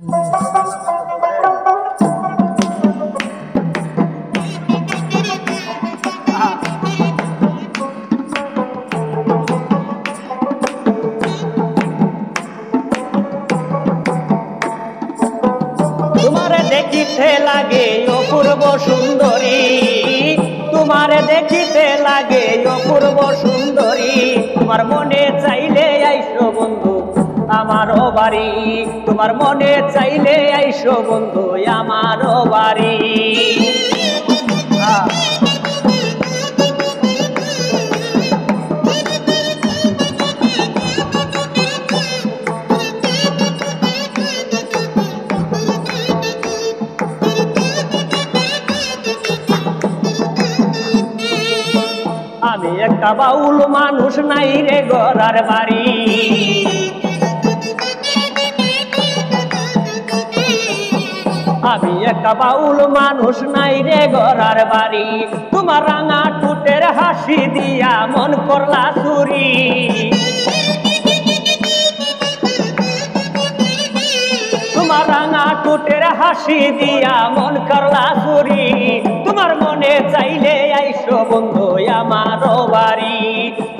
তোমারে দেখিতে লাগে অপূর্ব সুন্দরী, তোমারে দেখিতে লাগে অপূর্ব সুন্দরী। তোমার মনে চাইলে আইসো বন্ধু আমারও বাড়ি, তোমার মনে চাইলে আইসো বন্ধু আমারও বাড়ি। আমি একটা বাউল মানুষ, নাই রে গড়ার বাড়ি। আমি একটা বাউল মানুষ, নাই রে গড়ার বাড়ি। তোমার রাঙা টুটের হাসি দিয়া মন করলা চুরি। তোমার রাঙা টুটের হাসি দিয়া মন করলা চুরি। তোমার মনে চাইলে আইসো বন্ধু আমারও বাড়ি,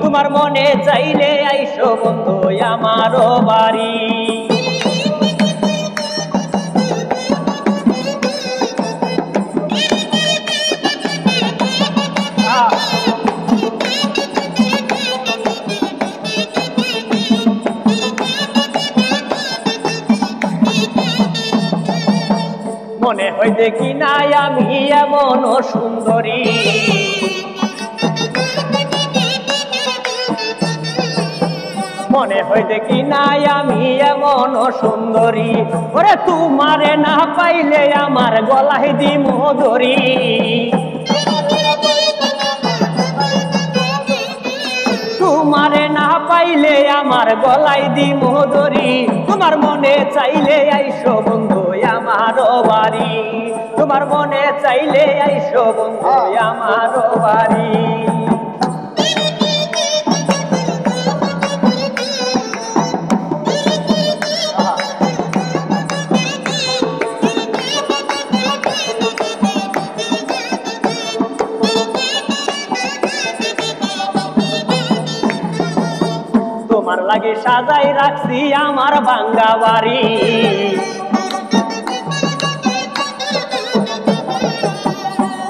তোমার মনে চাইলে আইসো বন্ধু আমারও বাড়ি। মনে হয় দেখি নাই আমি এমন সুন্দরী, মনে হয় দেখি নাই আমি এমন সুন্দরী। ওরে তোমারে না পাইলে আমার গলায় দি মধুরী। তোমারে না পাইলে আমার গলায় দি মধুরী। তোমার মনে চাইলে আইসো বন্ধু আমারও বাড়ি, তোমার মনে চাইলে আইসো বন্ধু আমারও বাড়ি। তোমার লাগে সাজাই রাখছি আমার ভাঙ্গা বাড়ি।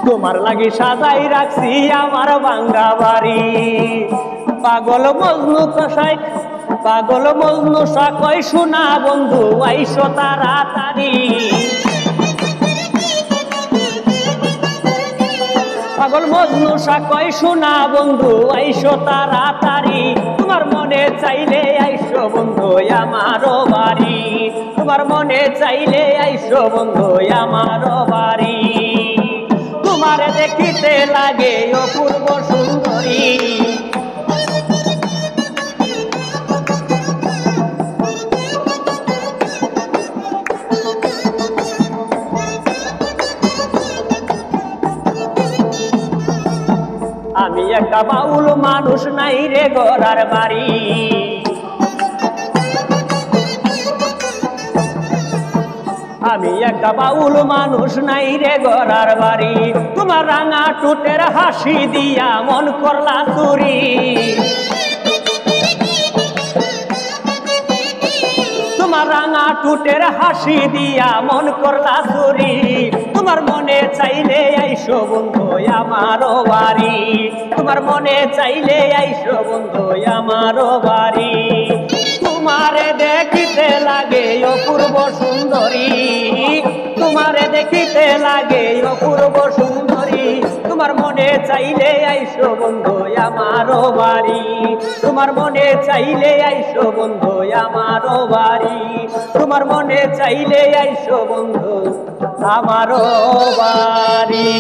তোমার লাগে সাজাই রাখছি আমার ভাঙ্গা বাড়ি। পাগল মজনু কষাই, পাগল মজনু সাকই শোনা বন্ধু আইসো তাড়াতাড়ি। পাগল মজনু সাকই শোনা বন্ধু আইসো তাড়াতাড়ি। তোমার মনে চাইলে আইসো বন্ধু আমারও বাড়ি, তোমার মনে চাইলে আইসো বন্ধু আমারও বাড়ি। তোমারে দেখিতে লাগে অপূর্ব সুন্দরী, আমি একটা বাউল মানুষ, নাই রে গড়ার বাড়ি। আমি একটা বাউল মানুষ, নাই রে গড়ার বাড়ি। তোমার রাঙা টুটের হাসি দিয়া মন করলা চুরি। তোমার রাঙা টুটের হাসি দিয়া মন করলা চুরি। তোমার মনে চাইলে আইসো বন্ধু আমারও বাড়ি, তোমার মনে চাইলে আইসো বন্ধু আমারও বাড়ি। তোমারে দেখিতে লাগে অপূর্ব সুন্দরী, তোমারে দেখিতে লাগে অপূর্ব সুন্দরী। তোমার মনে চাইলে আইসো বন্ধু আমারও বাড়ি, তোমার মনে চাইলে আইসো বন্ধু আমারও বাড়ি। তোমার মনে চাইলে আইসো বন্ধু আমারও বাড়ি।